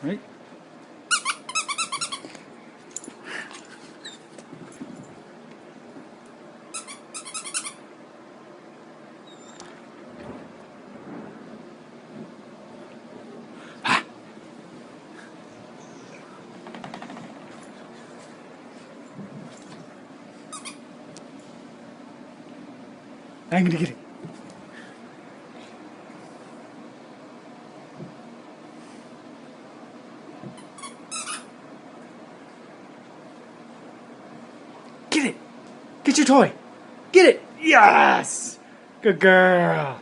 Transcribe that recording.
Right? I'm gonna get it. Get it! Get your toy! Get it! Yes! Good girl!